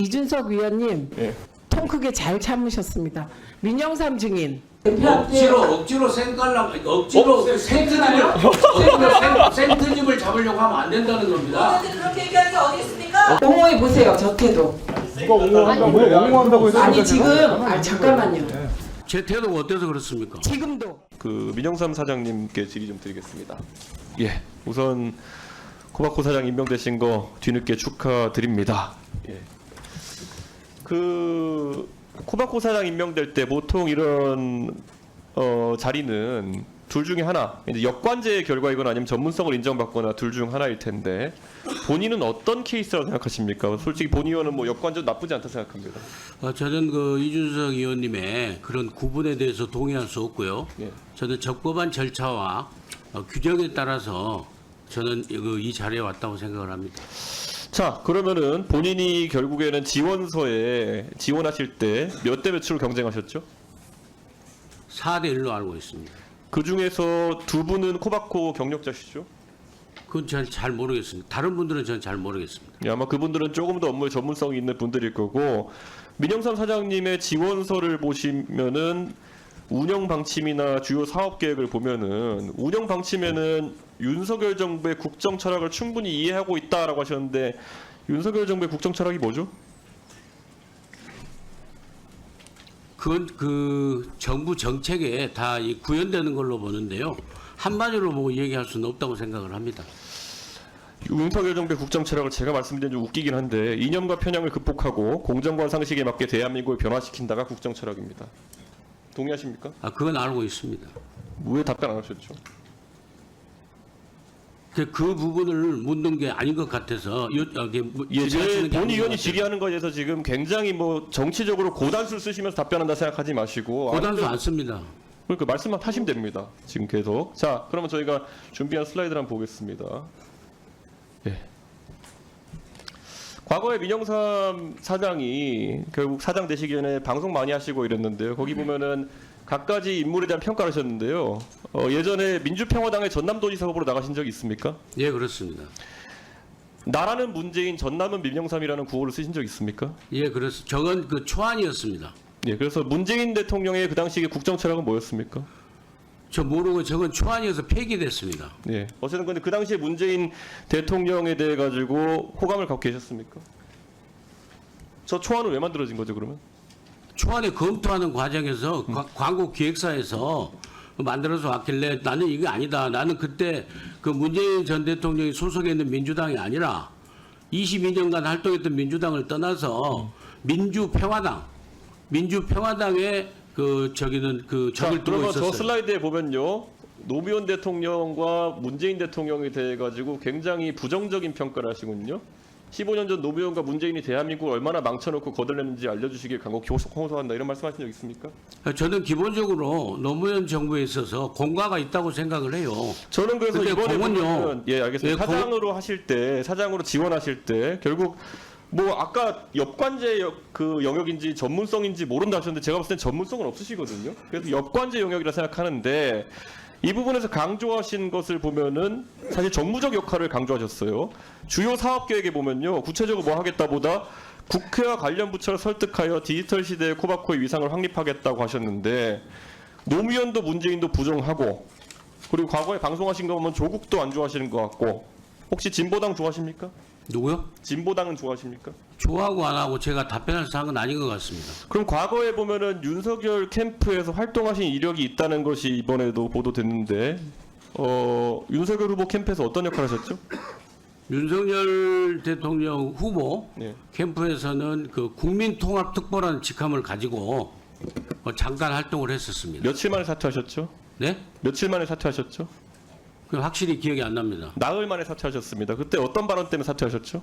이준석 위원님, 예. 통 크게 잘 참으셨습니다. 민영삼 증인. 억지로 생트집을 잡으려고 하면 안 된다는 겁니다. 그렇게 얘기하는 게 어디 있습니까? 옹호해 보세요. 저 태도. 누가 옹호한다고 왜 옹호한다고 해서 아니 지금 잠깐만요. 제 태도가 어때서 그렇습니까? 지금도 그 민영삼 사장님께 질의 좀 드리겠습니다. 예, 우선 코바코 사장 임명되신 거 뒤늦게 축하드립니다. 예. 그 코바코 사장 임명될 때 보통 이런 자리는 둘 중에 하나, 이제 역관제 결과이거나 아니면 전문성을 인정받거나 둘 중 하나일 텐데 본인은 어떤 케이스라고 생각하십니까? 솔직히 본 의원은 뭐 역관제 나쁘지 않다 생각합니다. 저는 그 이준석 의원님의 그런 구분에 대해서 동의할 수 없고요. 예. 저는 적법한 절차와 규정에 따라서 저는 이 자리에 왔다고 생각을 합니다. 자, 그러면은 본인이 결국에는 지원서에 지원하실 때 몇 대 몇으로 경쟁하셨죠? 4대 1로 알고 있습니다. 그 중에서 두 분은 코바코 경력자시죠? 그건 전 잘 모르겠습니다. 다른 분들은 전 잘 모르겠습니다. 예, 아마 그분들은 조금 더 업무에 전문성이 있는 분들일 거고, 민영삼 사장님의 지원서를 보시면은 운영 방침이나 주요 사업 계획을 보면은 운영 방침에는 윤석열 정부의 국정 철학을 충분히 이해하고 있다라고 하셨는데 윤석열 정부의 국정 철학이 뭐죠? 그건 그 정부 정책에 다 구현되는 걸로 보는데요. 한마디로 보고 얘기할 수는 없다고 생각을 합니다. 윤석열 정부의 국정 철학을 제가 말씀드린 좀 웃기긴 한데 이념과 편향을 극복하고 공정과 상식에 맞게 대한민국을 변화시킨다가 국정 철학입니다. 동의하십니까? 그건 알고 있습니다. 왜 답변 안 하셨죠? 그 부분을 묻는 게 아닌 것 같아서 예, 질의하시는 게 본 아닌 의원이 것 같아요. 질의하는 거에 대해서 지금 굉장히 뭐 정치적으로 고단수를 쓰시면서 답변한다 생각하지 마시고 고단수 안 씁니다. 그러니까 말씀만 하시면 됩니다. 지금 계속. 자, 그러면 저희가 준비한 슬라이드를 한번 보겠습니다. 예. 과거에 민영삼 사장이 결국 사장 되시기 전에 방송 많이 하시고 이랬는데요. 거기 보면은 각가지 인물에 대한 평가를 하셨는데요. 예전에 민주평화당의 전남도지사 후보로 나가신 적이 있습니까? 예, 그렇습니다. 나라는 문재인, 전남은 민영삼이라는 구호를 쓰신 적 있습니까? 예, 그래서 저건 그 초안이었습니다. 예, 그래서 문재인 대통령의 그 당시 국정 철학은 뭐였습니까? 저 모르고 저건 초안이어서 폐기됐습니다. 예. 어쨌든 근데 그 당시에 문재인 대통령에 대해 가지고 호감을 갖고 계셨습니까? 저 초안은 왜 만들어진 거죠, 그러면? 초안에 검토하는 과정에서 광고 기획사에서 만들어서 왔길래 나는 이게 아니다. 나는 그때 그 문재인 전 대통령이 소속해 있는 민주당이 아니라 22년간 활동했던 민주당을 떠나서 민주평화당의 그 저기는 그 적을 두고 그러면 있었어요. 저 슬라이드에 보면요. 노무현 대통령과 문재인 대통령에 대해 가지고 굉장히 부정적인 평가를 하시군요. 15년 전 노무현과 문재인이 대한민국을 얼마나 망쳐놓고 거덜냈는지 알려주시길 간곡히 호소한다 이런 말씀하신 적 있습니까? 저는 기본적으로 노무현 정부에 있어서 공과가 있다고 생각을 해요. 저는 그래서 근데 이번에 공은요. 보면, 예, 알겠습니다. 예, 사장으로 하실 때, 사장으로 지원하실 때 결국 뭐 아까 역관제 그 영역인지 전문성인지 모른다 하셨는데 제가 봤을 땐 전문성은 없으시거든요. 그래서 역관제 영역이라 생각하는데 이 부분에서 강조하신 것을 보면은 사실 정무적 역할을 강조하셨어요. 주요 사업 계획에 보면요. 구체적으로 뭐 하겠다보다 국회와 관련 부처를 설득하여 디지털 시대의 코바코의 위상을 확립하겠다고 하셨는데 노무현도 문재인도 부정하고 그리고 과거에 방송하신 거 보면 조국도 안 좋아하시는 것 같고 혹시 진보당 좋아하십니까? 누구요? 진보당은 좋아하십니까? 좋아하고 안 하고 제가 답변할 사항은 아닌 것 같습니다. 그럼 과거에 보면은 윤석열 캠프에서 활동하신 이력이 있다는 것이 이번에도 보도됐는데 윤석열 후보 캠프에서 어떤 역할을 하셨죠? 윤석열 대통령 후보 네. 캠프에서는 그 국민통합특보라는 직함을 가지고 잠깐 활동을 했었습니다. 며칠 만에 사퇴하셨죠? 네? 며칠 만에 사퇴하셨죠? 그 확실히 기억이 안 납니다. 나흘 만에 사퇴하셨습니다. 그때 어떤 발언 때문에 사퇴하셨죠?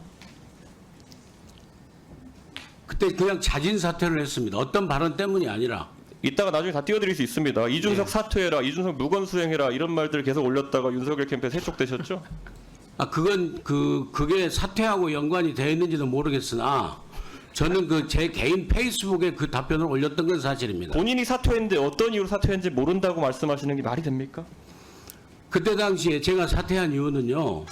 그때 그냥 자진 사퇴를 했습니다. 어떤 발언 때문이 아니라. 이따가 나중에 다 띄워드릴 수 있습니다. 이준석 사퇴해라, 이준석 무건수행해라 이런 말들 계속 올렸다가 윤석열 캠프에 세촉되셨죠? 그건 그게 사퇴하고 연관이 되어 있는지는 모르겠으나 저는 그 제 개인 페이스북에 그 답변을 올렸던 건 사실입니다. 본인이 사퇴했는데 어떤 이유로 사퇴했는지 모른다고 말씀하시는 게 말이 됩니까? 그때 당시에 제가 사퇴한 이유는요.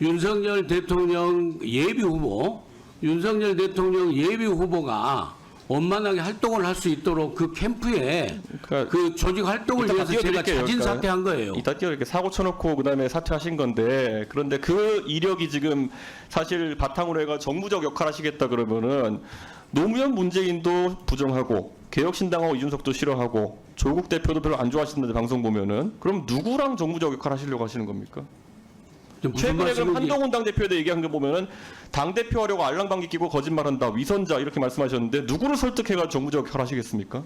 윤석열 대통령 예비 후보 윤석열 대통령 예비 후보가 원만하게 활동을 할 수 있도록 그 캠프에 그러니까 그 조직 활동을 이따가 위해서 제가 띄워드릴게요, 자진 그러니까. 사퇴한 거예요. 이따 뛰어 이렇게 사고 쳐놓고 그다음에 사퇴하신 건데 그런데 그 이력이 지금 사실 바탕으로 해가 정무적 역할 하시겠다 그러면은 노무현 문재인도 부정하고 개혁신당하고 이준석도 싫어하고 조국 대표도 별로 안 좋아하시는데 방송 보면은 그럼 누구랑 정무적 역할 하시려고 하시는 겁니까? 무슨 최근에 그럼 말씀인지 한동훈 당대표에 대해 얘기한 거 보면은 당대표 하려고 알랑방귀 끼고 거짓말한다 위선자 이렇게 말씀하셨는데 누구를 설득해가 정무적 역할 하시겠습니까?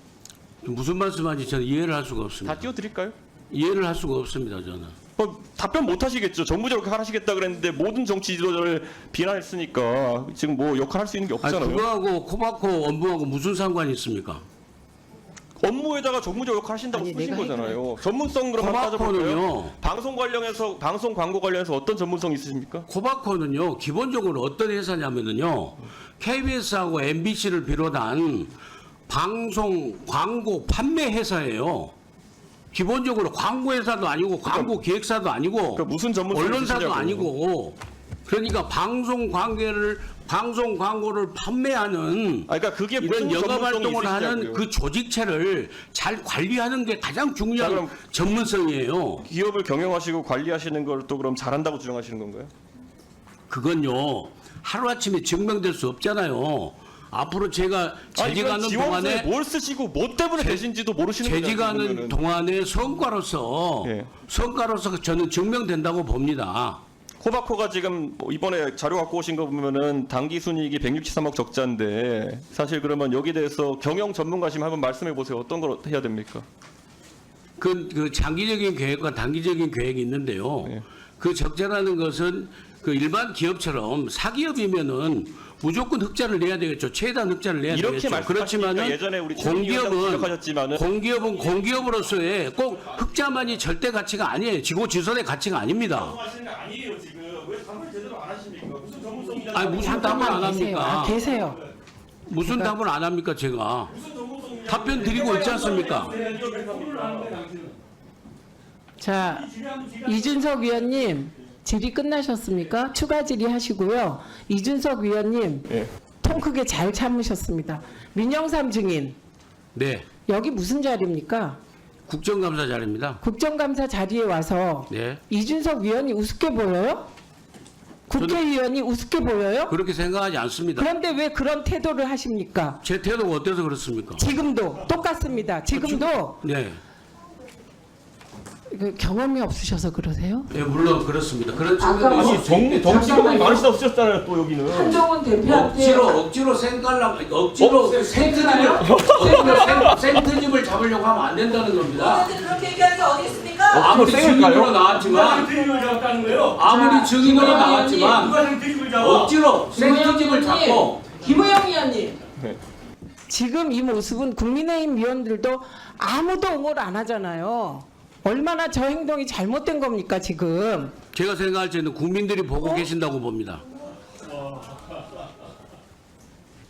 무슨 말씀하는지 저는 이해를 할 수가 다 없습니다. 띄워드릴까요? 이해를 할 수가 없습니다. 저는. 답변 못 하시겠죠. 정무적 역할 하시겠다 그랬는데 모든 정치 지도자를 비난했으니까 지금 뭐 역할 할 수 있는 게 아니, 없잖아요. 그거하고 코바코 업무하고 무슨 상관이 있습니까? 업무에다가 정무적 역할 하신다고 아니, 쓰신 내가 거잖아요. 전문성으로 한번 따져볼까요? 코바코는요. 방송 광고 관련해서 어떤 전문성 있으십니까? 코바코는요. 기본적으로 어떤 회사냐면은요. KBS하고 MBC를 비롯한 방송 광고 판매 회사예요. 기본적으로 광고 회사도 아니고 광고 기획사도 아니고 그러니까 무슨 전문성이 언론사도 있으시냐고요. 아니고 그러니까 방송 광고를 판매하는 아, 그러니까 그게 무슨 이런 영업 전문성이 활동을 하는 있으시냐고요. 그 조직체를 잘 관리하는 게 가장 자, 중요한 그럼 전문성이에요. 기업을 경영하시고 관리하시는 걸 또 그럼 잘한다고 주장하시는 건가요? 그건요 하루아침에 증명될 수 없잖아요. 앞으로 제가 재직하는 동안에 뭘 쓰시고 뭐 때문에 되신지도 모르시는 거잖아요. 재직하는 그러면은. 동안에 성과로서 예. 저는 증명된다고 봅니다. 코바코가 지금 뭐 이번에 자료 갖고 오신 거 보면은 당기 순이익이 163억 적자인데 사실 그러면 여기에 대해서 경영 전문가시면 한번 말씀해 보세요. 어떤 걸 해야 됩니까? 그 장기적인 계획과 단기적인 계획이 있는데요. 예. 그 적자라는 것은 그 일반 기업처럼 사기업이면은 무조건 흑자를 내야 되겠죠. 최대한 흑자를 내야 이렇게 되겠죠. 말씀하시니까 그렇지만은 예전에 우리 최민희 위원장 지적하셨지만은 공기업은 공기업으로서의 꼭 흑자만이 절대 가치가 아니에요. 지고지선의 가치가 아닙니다. 하시는 게 아니에요 지금. 왜 답을 제대로 안 하십니까? 무슨 전문성이 아니 무슨 답을 안 계세요. 합니까? 계세요. 무슨 답을 안 합니까 제가? 답변 드리고 있지 않습니까? 자, 이준석 위원님 질의 끝나셨습니까? 추가 질의하시고요. 이준석 위원님 예. 통 크게 잘 참으셨습니다. 민영삼 증인 네, 여기 무슨 자리입니까? 국정감사 자리입니다. 국정감사 자리에 와서 네, 이준석 위원이 우습게 보여요? 국회의원이 우습게 보여요? 그렇게 생각하지 않습니다. 그런데 왜 그런 태도를 하십니까? 제 태도가 어때서 그렇습니까? 지금도 똑같습니다. 지금도 네, 그 경험이 없으셔서 그러세요? 네 물론 그렇습니다. 그런 측면도 아까 있을 수 있겠죠. 정치경이 많으시다 없으셨잖아요 또 여기는. 한동훈 대표한테 억지로 생트집을 잡으려고 하면 안 된다는 겁니다. 그런데 그렇게 얘기하는 게 어디 있습니까? 아무리 증인으로 나왔지만 드립을 잡았다는 거예요? 아무리 증인으로 나왔지만 누가 지금 드립을 잡아? 억지로 생트집을 잡고 김우영 위원님 네. 지금 이 모습은 국민의힘 위원들도 아무도 옹호를 안 하잖아요. 얼마나 저 행동이 잘못된 겁니까 지금? 제가 생각할 때는 국민들이 보고 계신다고 봅니다.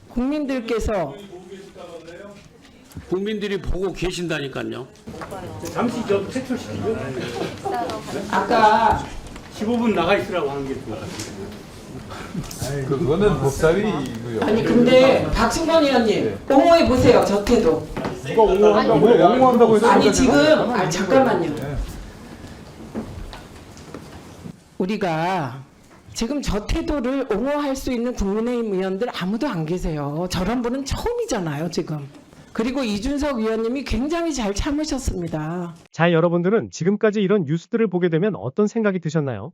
국민들께서 국민들이 보고 계신다니까요. 잠시 좀 퇴출시키죠. 아까 15분 나가 있으라고 하는 게 좋을 것 같아요. 그거는 법사위고요. 아니 근데 박승건 의원님 옹호해 보세요 저 태도. 누가 옹호한다고 해? 옹호한다고 해서 아니 제가 지금 가만히 잠깐만요. 있는 거예요. 우리가 지금 저 태도를 옹호할 수 있는 국민의힘 의원들 아무도 안 계세요. 저런 분은 처음이잖아요 지금. 그리고 이준석 위원님이 굉장히 잘 참으셨습니다. 자, 여러분들은 지금까지 이런 뉴스들을 보게 되면 어떤 생각이 드셨나요?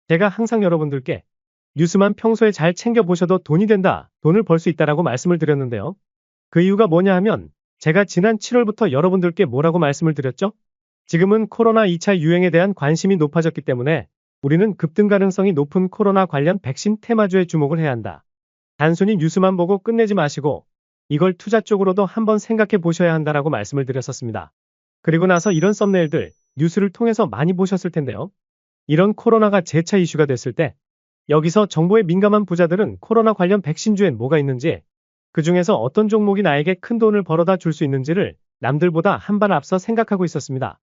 제가 항상 여러분들께 뉴스만 평소에 잘 챙겨보셔도 돈이 된다, 돈을 벌 수 있다라고 말씀을 드렸는데요. 그 이유가 뭐냐 하면 제가 지난 7월부터 여러분들께 뭐라고 말씀을 드렸죠? 지금은 코로나 2차 유행에 대한 관심이 높아졌기 때문에 우리는 급등 가능성이 높은 코로나 관련 백신 테마주에 주목을 해야 한다. 단순히 뉴스만 보고 끝내지 마시고 이걸 투자 쪽으로도 한번 생각해 보셔야 한다라고 말씀을 드렸었습니다. 그리고 나서 이런 썸네일들 뉴스를 통해서 많이 보셨을 텐데요. 이런 코로나가 재차 이슈가 됐을 때 여기서 정보에 민감한 부자들은 코로나 관련 백신주엔 뭐가 있는지, 그 중에서 어떤 종목이 나에게 큰 돈을 벌어다 줄 수 있는지를 남들보다 한 발 앞서 생각하고 있었습니다.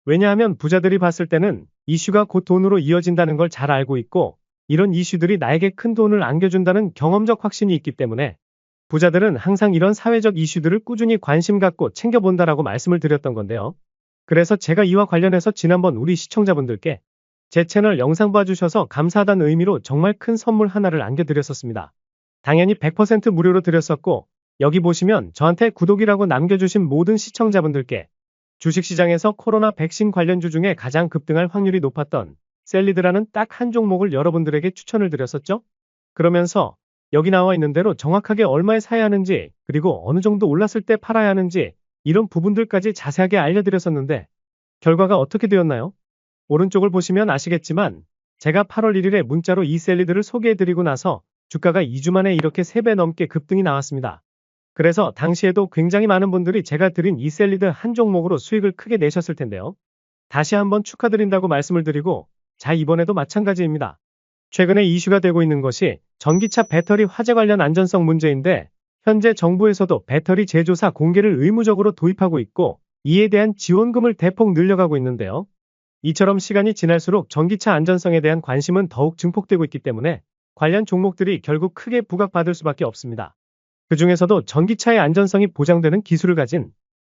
왜냐하면 부자들이 봤을 때는 이슈가 곧 돈으로 이어진다는 걸 잘 알고 있고 이런 이슈들이 나에게 큰 돈을 안겨준다는 경험적 확신이 있기 때문에 부자들은 항상 이런 사회적 이슈들을 꾸준히 관심 갖고 챙겨본다라고 말씀을 드렸던 건데요. 그래서 제가 이와 관련해서 지난번 우리 시청자분들께 제 채널 영상 봐주셔서 감사하다는 의미로 정말 큰 선물 하나를 안겨드렸었습니다. 당연히 100% 무료로 드렸었고 여기 보시면 저한테 구독이라고 남겨주신 모든 시청자분들께 주식시장에서 코로나 백신 관련주 중에 가장 급등할 확률이 높았던 셀리드라는 딱 한 종목을 여러분들에게 추천을 드렸었죠? 그러면서 여기 나와 있는 대로 정확하게 얼마에 사야 하는지 그리고 어느 정도 올랐을 때 팔아야 하는지 이런 부분들까지 자세하게 알려드렸었는데 결과가 어떻게 되었나요? 오른쪽을 보시면 아시겠지만 제가 8월 1일에 문자로 이 셀리드를 소개해드리고 나서 주가가 2주 만에 이렇게 3배 넘게 급등이 나왔습니다. 그래서 당시에도 굉장히 많은 분들이 제가 드린 이 셀리드 한 종목으로 수익을 크게 내셨을 텐데요. 다시 한번 축하드린다고 말씀을 드리고 자 이번에도 마찬가지입니다. 최근에 이슈가 되고 있는 것이 전기차 배터리 화재 관련 안전성 문제인데 현재 정부에서도 배터리 제조사 공개를 의무적으로 도입하고 있고 이에 대한 지원금을 대폭 늘려가고 있는데요. 이처럼 시간이 지날수록 전기차 안전성에 대한 관심은 더욱 증폭되고 있기 때문에 관련 종목들이 결국 크게 부각받을 수밖에 없습니다. 그 중에서도 전기차의 안전성이 보장되는 기술을 가진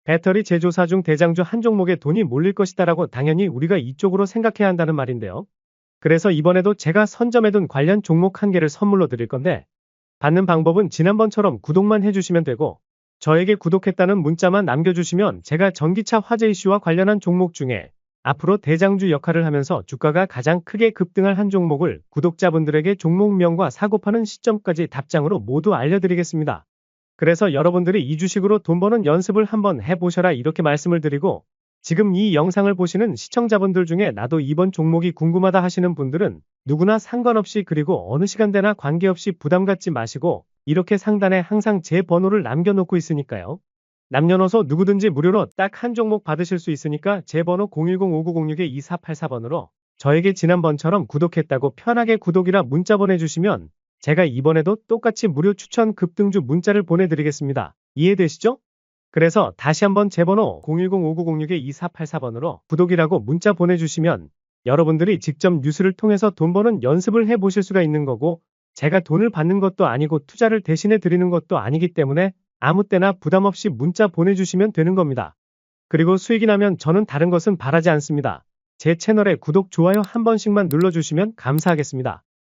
배터리 제조사 중 대장주 한 종목에 돈이 몰릴 것이다라고 당연히 우리가 이쪽으로 생각해야 한다는 말인데요. 그래서 이번에도 제가 선점해둔 관련 종목 한 개를 선물로 드릴 건데 받는 방법은 지난번처럼 구독만 해주시면 되고 저에게 구독했다는 문자만 남겨주시면 제가 전기차 화재 이슈와 관련한 종목 중에 앞으로 대장주 역할을 하면서 주가가 가장 크게 급등할 한 종목을 구독자분들에게 종목명과 사고 파는 시점까지 답장으로 모두 알려드리겠습니다. 그래서 여러분들이 이 주식으로 돈 버는 연습을 한번 해보셔라 이렇게 말씀을 드리고 지금 이 영상을 보시는 시청자분들 중에 나도 이번 종목이 궁금하다 하시는 분들은 누구나 상관없이 그리고 어느 시간대나 관계없이 부담 갖지 마시고 이렇게 상단에 항상 제 번호를 남겨놓고 있으니까요. 남녀노소 누구든지 무료로 딱 한 종목 받으실 수 있으니까 제 번호 010-5906-2484번으로 저에게 지난번처럼 구독했다고 편하게 구독이라 문자 보내주시면 제가 이번에도 똑같이 무료 추천 급등주 문자를 보내드리겠습니다. 이해되시죠? 그래서 다시 한번 제 번호 010-5906-2484번으로 구독이라고 문자 보내주시면 여러분들이 직접 뉴스를 통해서 돈 버는 연습을 해보실 수가 있는 거고 제가 돈을 받는 것도 아니고 투자를 대신해 드리는 것도 아니기 때문에 아무 때나 부담 없이 문자 보내주시면 되는 겁니다. 그리고 수익이 나면 저는 다른 것은 바라지 않습니다. 제 채널에 구독, 좋아요 한 번씩만 눌러주시면 감사하겠습니다.